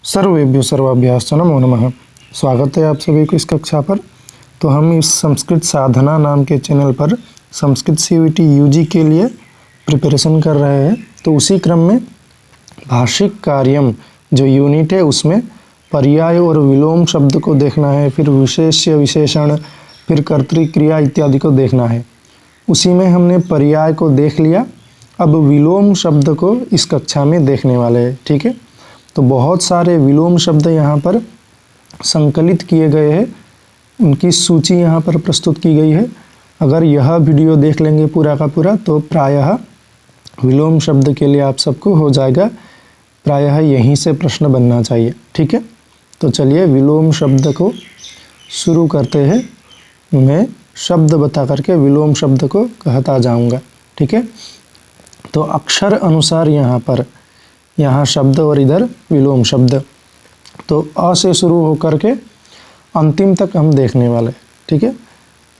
सर्वेभ्यो सर्वाभ्याश्च नमो नमः। स्वागत है आप सभी को इस कक्षा पर। तो हम इस संस्कृत साधना नाम के चैनल पर संस्कृत सीयूईटी यूजी के लिए प्रिपरेशन कर रहे हैं। तो उसी क्रम में भाषिक कार्यम जो यूनिट है उसमें पर्याय और विलोम शब्द को देखना है, फिर विशेष्य विशेषण, फिर कर्तृक्रिया इत्यादि को देखना है। उसी में हमने पर्याय को देख लिया, अब विलोम शब्द को इस कक्षा में देखने वाले हैं। ठीक है, तो बहुत सारे विलोम शब्द यहाँ पर संकलित किए गए हैं, उनकी सूची यहाँ पर प्रस्तुत की गई है। अगर यह वीडियो देख लेंगे पूरा का पूरा तो प्रायः विलोम शब्द के लिए आप सबको हो जाएगा, प्रायः यहीं से प्रश्न बनना चाहिए। ठीक है, तो चलिए विलोम शब्द को शुरू करते हैं। मैं शब्द बता करके विलोम शब्द को कहता जाऊँगा। ठीक है, तो अक्षर अनुसार यहाँ शब्द और इधर विलोम शब्द। तो अ से शुरू होकर के अंतिम तक हम देखने वाले। ठीक है,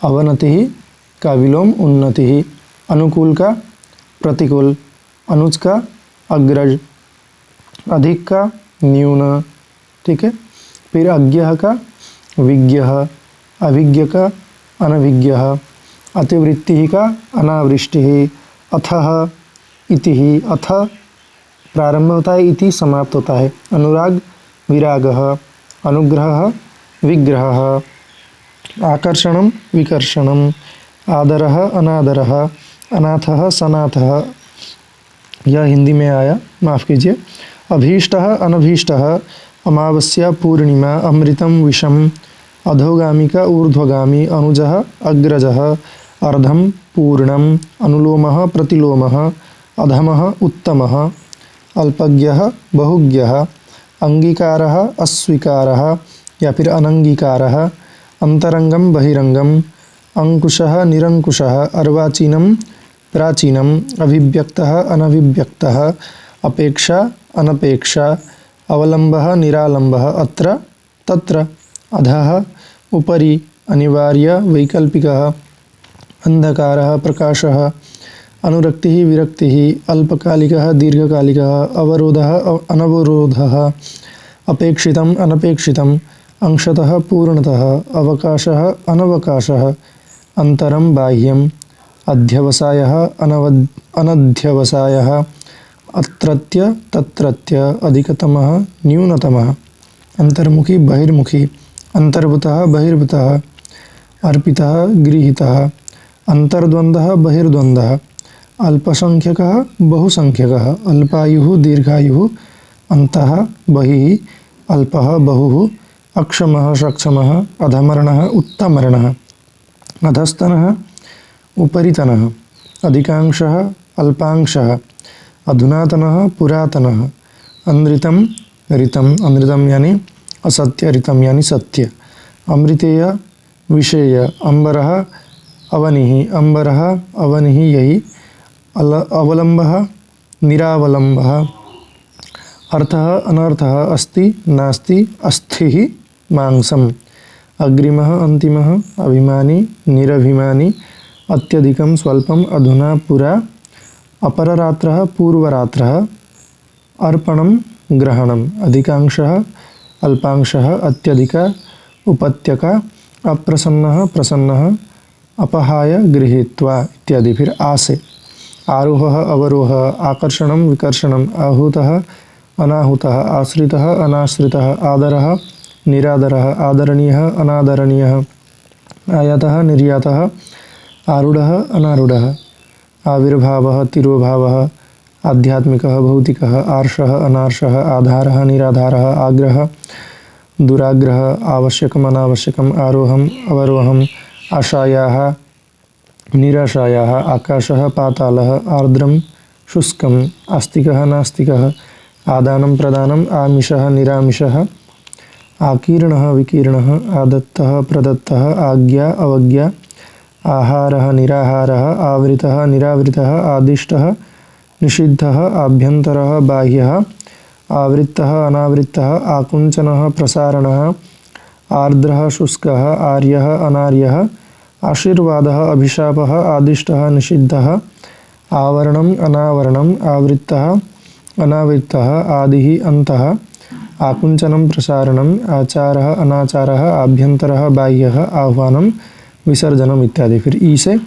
अवनति ही का विलोम उन्नति ही, अनुकूल का प्रतिकूल, अनुज का अग्रज, अधिक का न्यून। ठीक है, फिर अज्ञः का विज्ञः, अभिज्ञ का अनभिज्ञः, अतिवृत्ति का अनावृष्टि, अथः इति ही, अथ प्रारंभ होता है, इति समाप्त होता है, अनुराग विरागः, अनुग्रहः विग्रहः, आकर्षणं विकर्षणम्, आदरः अनादरः, अनाथः सनाथः। यह हिंदी में आया, माफ़ कीजिए। अभीष्टः अनभीष्टः, अमावस्या पूर्णिमा, अमृतं विषम, अधोगामी का ऊर्ध्वगामी, अनुजः अग्रजः, अर्धं पूर्णम्, अनुलोमः प्रतिलोमः, अधमः उत्तमः, अल्पज्ञः बहुज्ञः, अंगीकारः अस्वीकारः या फिर अनंगीकारः, अंतरंगम बहिरंगम, अंकुशः निरंकुशः, अर्वाचीनम प्राचीनम, अभिव्यक्तः अनभिव्यक्तः, अपेक्षा अनपेक्षा, अवलंबः निरालंबः, अत्र तत्र, अधः उपरि, अनिवार्य वैकल्पिकः, अंधकारः प्रकाशः, अनुरक्तिः विरक्तिः, अल्पकालिकः दीर्घकालिकः, अवरोधः अनवरोधः, अपेक्षितम् अनपेक्षितम्, अंशतः पूर्णतः, अवकाशः अनवकाशः, अंतरं बाह्यम्, अध्यवसायः अनध्यवसायः, अत्रत्य तत्रत्य, अधिकतमः न्यूनतमः, अंतर्मुखी बहिर्मुखी, अंतर्भूतः बहिर्भूतः, अर्पितः गृहीतः, अंतर्द्वन्द्वः बहिर्द्वन्द्वः, अल्पसंख्यकः बहुसंख्यकः, अल्पायुः दीर्घायुः, अन्तः बहिः, अल्पः बहुः, अक्षमः सक्षमः, अधमर्णः उत्तमर्णः, अधस्तनः उपरितनः, अधिकांशः अल्पांशः, अधुनातनः पुरातनः, अनृतं ऋतं, अनृतं यानी असत्य, ऋतं यानी सत्य, अमृतेय विषेय, अंबरः अवनिः, अंबरः अवनिः यही, अवलंबः निरावलंबः, अर्थः अनर्थः, अस्ति नास्ति, अस्थिः मांसम्, अग्रिमः अंतिमः, अभिमानी निरभिमानी, अत्यधिकं स्वल्पम्, अधुना पुरा, अपररात्रः पूर्वरात्रः, अर्पणं ग्रहणम्, अधिकांशः अल्पांशः, अत्यधिका उपत्यका, अप्रसन्नः प्रसन्नः, अपहाय गृहीत्वा इत्यादि। फिर आ से आरोहः अवरोहः, आकर्षणं विकर्षणम्, आहूतः अनाहुतः, आश्रितः अनाश्रितः, आदरः निरादरः, आदरणीयः अनादरणीयः, आयातः निर्यातः, आरूढ़ः अनारूढ़ः, आविर्भावः तिरोभावः, आध्यात्मिकः भौतिकः, आर्षः अनार्षः, आधारः निराधारः, आग्रह दुराग्रह, आवश्यकम् अनावश्यकम्, आरोहम् अवरोहम्, आशायाः निराशायाः, आकाशः पातालः, आर्द्रं शुष्कम्, आस्तिकः नास्तिकः, आदानं प्रदानम्, आमिषः निरामिषः, आकीर्णः विकीर्णः, आदत्तः प्रदत्तः, आज्ञा अवज्ञा, आहारः निराहारः, आवृतः निरावृतः, आदिष्टः निषिद्धः, आभ्यन्तरः बाह्यः, आवृत्तः अनावृत्तः, आकुंचनः प्रसारणः, आर्द्रः शुष्कः, आर्यः अनार्यः, आशीर्वादः अभिशापः, आदिष्टः निषिद्धः, आवरणम् अनावरणम्, आवृत्तः अनावृत्तः, आदिः अन्तः, आकुंचनं प्रसारणम्, आचारः अनाचारः, आभ्यंतरः बाह्यः, आह्वानं विसर्जनम इत्यादि। फिर ई से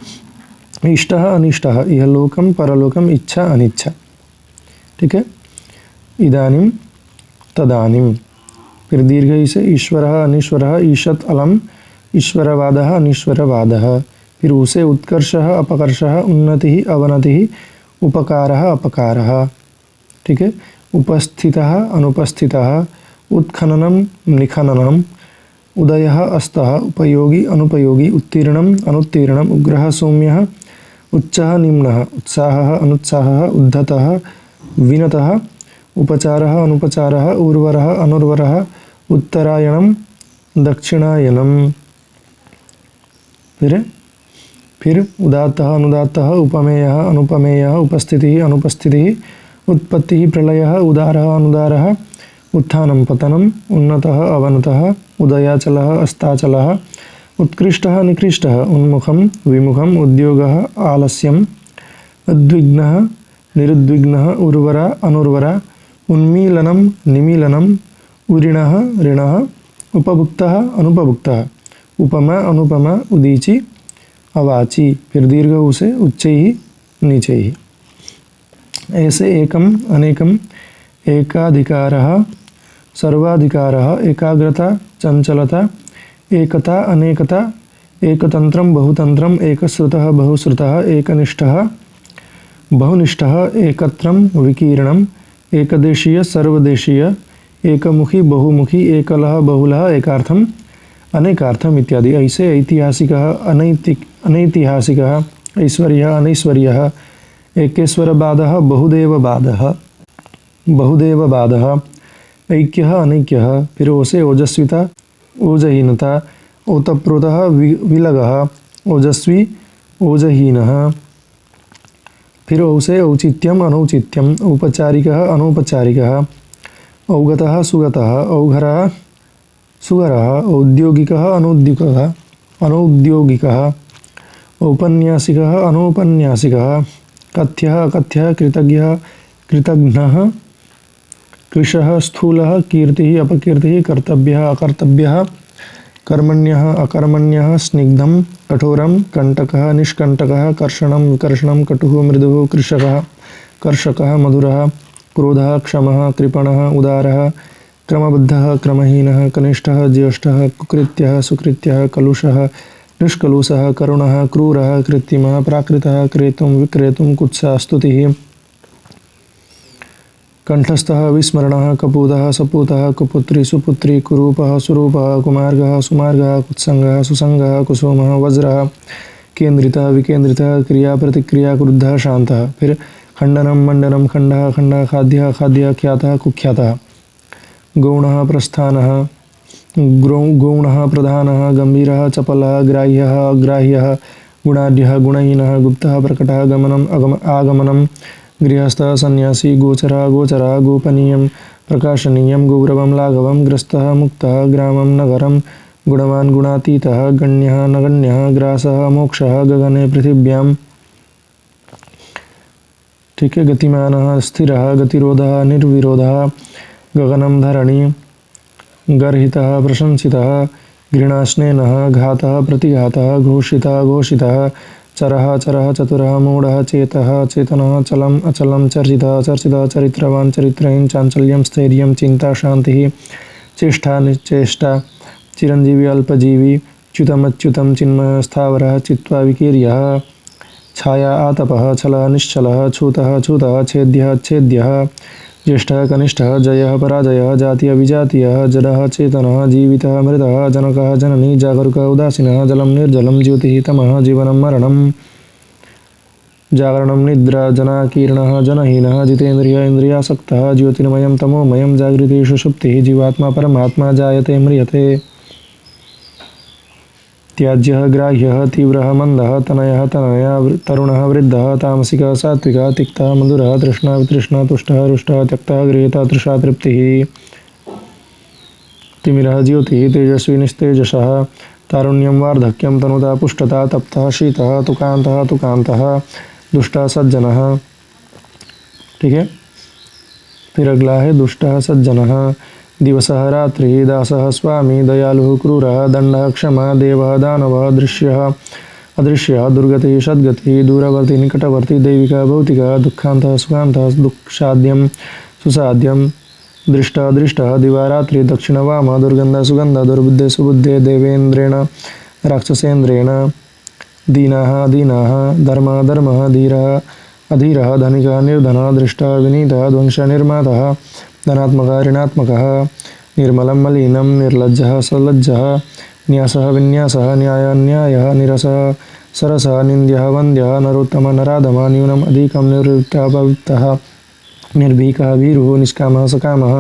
इष्टः अनिष्टः, इहलोकम परलोकम, इच्छा अनिच्छा। ठीक है, इदानीं तदानीं। फिर दीर्घ ई से ईश्वरः अनीश्वरः, ईशत् अलम, ईश्वरवादः अनीश्वरवादः। फिर उसे उत्कर्षः अपकर्षः, उन्नतिः अवनतिः, उपकारः अपकारः। ठीक है, उपस्थितः अनुपस्थितः, उत्खननम निखननम, उदयः अस्तः, उपयोगी अनुपयोगी, उत्तीर्णम अनुत्तीर्णम, उग्रः सौम्यः, उच्चः निम्नः, उत्साहः अनुत्साहः, उद्धतः विनतः, उपचारः अनुपचारः, उर्वरः अनुर्वरः, उत्तरायणम दक्षिणायनम। फिर उदात्तः अनुदात्तः, उपमेयः अनुपमेयः, उपस्थितिः अनुपस्थितिः, उत्पत्तिः प्रलयः, उदारः अनुदारः, उत्थानं पतनम्, उन्नतः अवनतः, उदयाचलः अस्ताचलः, उत्कृष्टः निकृष्टः, उन्मुखं विमुखम्, उद्योगः आलस्यम्, उद्विग्नः निरुद्विग्नः, उर्वरा अनुर्वरा, उन्मीलनं निमीलनम्, उरिणः ऋणः, उपभुक्तः अनुपभुक्तः, उपमा अनुपमा, उदीची अवाची। फिर दीर्घ उ से उच्चैः नीचैः। ऐसे एकम अनेकम, एकाधिकारः सर्वाधिकारः, एकाग्रता चंचलता, एकता अनेकता, एकतंत्रम बहुतंत्रम, एकश्रुतः बहुश्रुतः, एकनिष्ठः बहुनिष्ठः, एकत्रम विकीर्णम, एकदेशीय सर्वदेशीय, एकमुखी बहुमुखी, एकलः बहुलः, एकार्थम अनेकार्थम इत्यादि। ऐसे ऐतिहासिकः अनैतिहासिकः, ऐश्वर्यः अनैश्वर्यः, एकेश्वरवादः बहुदेववादः बहुदेववादः, ऐक्यः अनैक्यः। फिर ओसे ओजस्विता ओजहीनता, ओतप्रोतः विलगः, ओजस्वी ओजहीनः। फिर औसे औचित्यम अनौचित्यम, औपचारिकः अनौपचारिकः, औगतः सुगतः, औघरः सुगरः, औद्योगिकः अनौद्योगिकः, औपन्यासिकः अनौपन्यासिकः, कथ्यः अकथ्यः, कृतज्ञः कृतघ्नः, कृशः स्थूलः, कीर्तिः अपकीर्तिः, कर्तव्यः अकर्तव्यः, कर्मण्यः अकर्मण्यः, स्निग्धं कठोरं, कंटकः निष्कंटकः, कर्षणं विकर्षणं, कटुः मृदुः, कृषकः कर्षकः, मधुरः क्रोधः, क्षमः कृपणः, उदारः क्रमबद्धः क्रमहीनः, कनिष्ठः ज्येष्ठः, कुकृत्यः सुकृत्यः, कलुषः निष्कलुषः, करुणः क्रूरः, कृत्रिमः प्राकृतः, क्रेतुं विक्रेतुं, कुत्सा स्तुतिः, कंठस्थः विस्मरणः, कपूतः सपूतः, कुपुत्री सुपुत्री, कुरूपः सुरूपः, कुमार्गः सुमार्गः, कुत्संगः सुसंगः, कुसुमः वज्रः, केंद्रितः विकेंद्रितः, क्रिया प्रतिक्रिया, क्रुद्धः शांतः। फिर खंडनम मंडनम, खंडः खंडः, खाद्यः खाद्यः, ख्यातः कुख्यातः, गौणः प्रस्थानः, गौणः प्रधानः, गंभीरः चपलः, ग्राह्यः अग्राह्यः, गुणाढ्यः गुणहीनः, गुप्तः प्रकटः, गमनम आगमनम, गृहस्थः सन्यासी, गोचरः गोचरः, गोपनीयं प्रकाशनीयं, गौरवं लाघवं, ग्रस्तः मुक्तः, ग्रामं नगरं, गुणवान् गुणातीतः, गण्यः नगण्यः, ग्रासः मोक्षः, गगने पृथिव्यां। ठीक है, गतिमानः स्थिरः, गतिरोधः निर्विरोधः, गगनं धरणी, गर्हितः प्रशंसितः, घृणास्नेनः, घातः प्रतिघातः, घोषितः घोषितः, चरः चरः, चतुरः मूढः, चेतः चेतनः, चलम् अचलं, चर्चितः चर्चितः, चरित्रवान् चरित्रहीन, चाञ्चल्यं स्थैर्यं, चिंता शांतिः, चेष्टा निश्चेष्टा, चिरंजीवी अल्पजीवी, च्युतमच्युतं, चिन्मयः स्थावरः, चित्वा विकीर्यः, छाया आतपः, छलः निश्चलः, छूतः छूतः, छेद्यः छेद्यः, ज्येष्ठः कनिष्ठः, जयः पराजयः, जातीय विजातीयः, जडः चेतनः, जीवितः मृतः, जनकः जननी, जागरूकः उदासीनः, जलं निर्जलं, ज्योतिः तमः, जीवनं मरणं, जागरणं निद्रा, जनाकीर्णः जनहीनः, जितेन्द्रिय इन्द्रियासक्तः, ज्योतिर्मयं तमोमयं, जागृतिः सुषुप्तिः, जीवात्मा परमात्मा, जायते म्रियते, त्याज्यः ग्राह्यः, तीव्रः मंदः, तनयः तनया, तरुणः वृद्धः, तामसिकः सात्विकः, तिक्तः मधुरः, तृष्णा वितृष्णा, तुष्टः रुष्टः, त्यक्तः गृहीतः, तृषा तृप्तिः, तिमिरः ज्योतिः, तेजस्वी निस्तेजसः, तारुण्यं वार्धक्यं, तनुता पुष्टता, तप्तः शीतः, तुकान्तः तुकान्तः, दुष्टः सज्जनः। ठीक है, फिर अगला है दुष्टः सज्जनः, दिवसः रात्रिः दासः स्वामी दयालुः क्रूरः दण्डः क्षमा देवः दानवः दृश्यः अदृश्यः दुर्गतिः सद्गतिः दूरवर्ती निकटवर्ती दैविकः भौतिकः दुःखान्तः सुखान्तः दुःखसाध्यं सुसाध्यं दृष्टः दृष्टः दिवारात्रि दक्षिण वाम दुर्गन्ध सुगन्ध दुर्बुद्धे सुबुद्धे देवेन्द्रेण राक्षसेन्द्रेण दीनः दीनः धर्मः धर्मः धीरः अधीरः धनिकः निर्धनः दृष्टः विनीतः ध्वंसः निर्मातः धनात्मकः ऋणात्मकः निर्मलं मलिनं निर्लज्जः सलज्जः न्यासः विन्यासः न्यायः न्यायः निरसः सरसः निन्द्यः वन्द्यः नरोत्तमः नराधमः न्यूनम् अधिकं निर्वृत्तः पवित्तः निर्भीकः वीरुः निष्कामः सकामः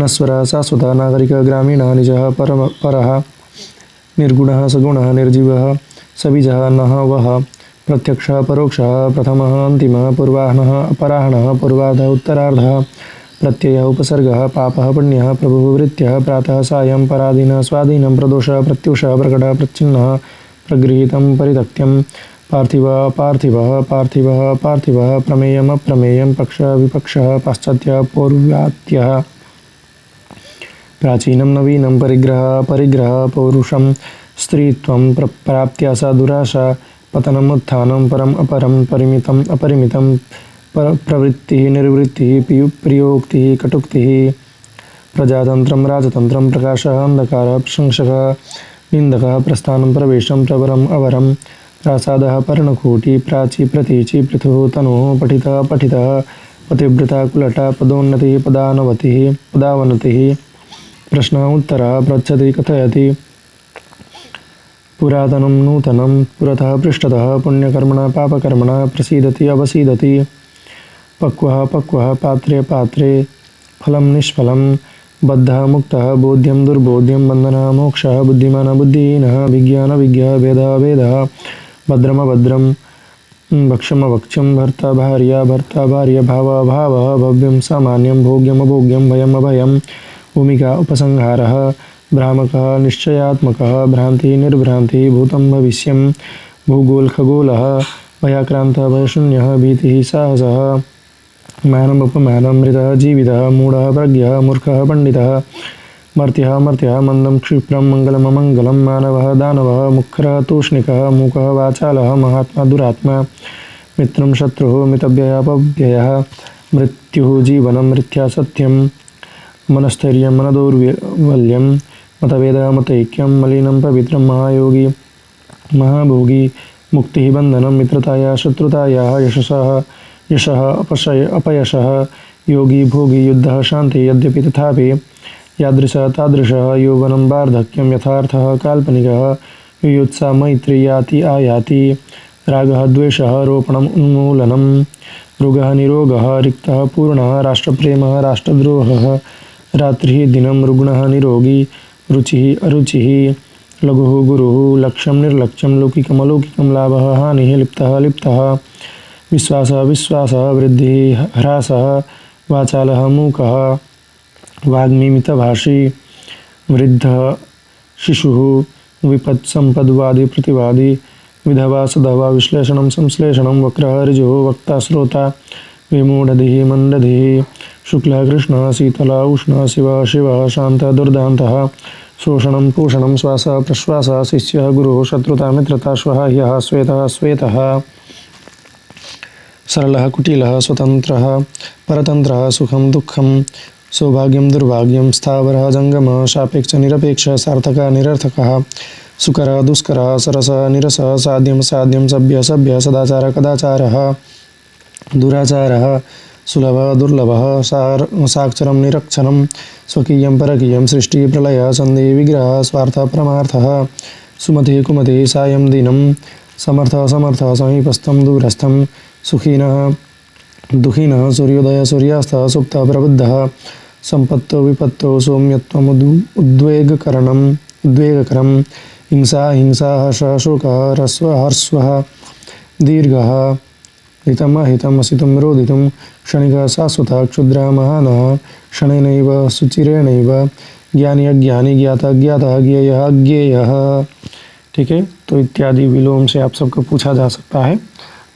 नश्वरः शाश्वतः नागरिकः ग्रामीणः निजः परः निर्गुणः सगुणः निर्जीवः सबीजः नः वः प्रत्यक्षः परोक्षः प्रथमः अन्तिमः पूर्वाह्नः अपराह्नः पूर्वार्धः उत्तरार्धः प्रत्ययः उपसर्गः पापः पुण्यः प्रभुः वृत्त्यः प्रातः सायं पराधीनः स्वाधीनं प्रदोषः प्रत्युषः प्रकटः प्रच्छिन्नः प्रगृहीतं परित्यक्तं पार्थिवः पार्थिवः पार्थिवः पार्थिवः प्रमेयम् अप्रमेयं पक्षः विपक्षः पाश्चात्यः पौर्वात्यः प्राचीनं नवीनं परिग्रहः परिग्रहः पौरुषं स्त्रीत्वं प्राप्त्या सा दुराशा पतनम् उत्थानं परम् अपरं परिमितम् अपरिमितं प्रवृत्तिः निर्वृत्तिः प्रियोक्तिः कटुक्तिः प्रजातन्त्रं राजतन्त्रं प्रकाशः अन्धकारः प्रशंसकः निन्दकः प्रस्थानं प्रवेशं प्रवरम् अवरं प्रासादः पर्णकोटि प्राची प्रतीचि पृथुः तनुः पठितः पठितः पतिव्रता कुलटा पदोन्नतिः पदानवतिः पदावनतिः प्रश्नः उत्तरः पृच्छति कथयति पुरातनं नूतनं पुरतः पृष्ठतः पुण्यकर्मणा पापकर्मणा प्रसीदति अवसीदति पक्वः पक्वः पात्रे पात्रे फलं निष्फलं बद्धः मुक्तः बोध्यं दुर्बोध्यं बन्धनः मोक्षः बुद्धिमान् बुद्धिहीनः विज्ञान विज्ञः भेदः भेदः भद्रमभद्रं भक्षमभक्ष्यं भर्ता भार्या भावः भावः भव्यं सामान्यं भोग्यम् अभोग्यं भयम् अभयं भूमिका उपसंहारः भ्रामकः निश्चयात्मकः भ्रान्तिः निर्भ्रान्तिः भूतं भविष्यं भूगोल खगोलः भयाक्रान्तः भयशून्यः भीतिः साहसः मानम् अपमानं मृतः जीवितः मूढः प्रज्ञः मूर्खः पण्डितः मर्त्यः मर्त्यः मन्दं क्षिप्रं मङ्गलम् अमङ्गलं मानवः दानवः मुखरः तूष्णिकः मूकः वाचालः महात्मा दुरात्मा मित्रं शत्रुः मितव्ययः अपव्ययः मृत्युः जीवनं मिथ्या सत्यं मनस्थैर्यं मनदौर्बल्यं मतभेदः मतैक्यं मलिनं पवित्रं महायोगी महाभोगी मुक्तिः बन्धनं मित्रतायाः शत्रुतायाः यशः अपयशः योगी भोगी युद्धः शान्तिः यद्यपि तथापि यादृशः तादृशः यौवनं वार्धक्यं यथार्थः काल्पनिकः युयुत्सा मैत्री याति आयाति रागः द्वेषः रोपणम् उन्मूलनं रोगः निरोगः रिक्तः पूर्णः राष्ट्रप्रेमः राष्ट्रद्रोहः रात्रिः दिनं रुग्णः निरोगी रुचिः अरुचिः लघुः गुरुः लक्ष्यं निर्लक्ष्यं लौकिकम् अलौकिकं लाभः हानिः लिप्तः लिप्तः विश्वासः विश्वासः वृद्धिः ह्रासः वाचालः मूकः वाग्मी मितभाषी वृद्धः शिशुः विपत् संपद्वादी प्रतिवादी विधवा सधवा विश्लेषणं संश्लेषणं वक्रः ऋजुः वक्ता श्रोता विमूढधिः मन्दधिः शुक्लः कृष्णः शीतलः उष्णः शिवः शिवः शान्तः दुर्दान्तः शोषणं पोषणं श्वासः प्रश्वासः शिष्यः गुरुः शत्रुता मित्रता श्वः ह्यः श्वेतः श्वेतः सरलः कुटिलः स्वतन्त्रः परतन्त्रः सुखं दुःखं सौभाग्यं दुर्भाग्यं स्थावरः जङ्गमः सापेक्षः निरपेक्षः सार्थकः निरर्थकः सुकरः दुष्करः सरसः निरसः साध्यं साध्यं सभ्यः सभ्यः सदाचारः कदाचारः दुराचारः सुलभः दुर्लभः साक्षरं निरक्षरं स्वकीयं परकीयं सृष्टिः प्रलयः सन्धिः विग्रहः स्वार्थः परमार्थः सुमतिः कुमतिः सायं दिनं समर्थः समर्थः समीपस्थं दूरस्थं सुखिनः दुःखिनः सूर्योदयः सूर्यास्तः सुप्तः प्रबुद्धः संपत्तो विपत्तो सौम्यत्वम् उद्वेगकरं हिंसा हिंसा हर्षः शोकः ह्रस्वः हर्स्वः दीर्घः हितम् अहितम् असितं रोदितं क्षणिकः शाश्वतः क्षुद्रः महानः क्षणेनैव सुचिरेणैव ज्ञानी अज्ञानी ज्ञाता अज्ञातः ज्ञेयः अज्ञेयः। ठीक है, तो इत्यादि विलोम से आप सबको पूछा जा सकता है।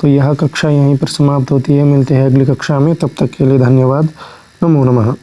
तो यह कक्षा यहीं पर समाप्त होती है। मिलते हैं अगली कक्षा में, तब तक के लिए धन्यवाद। नमो नमः।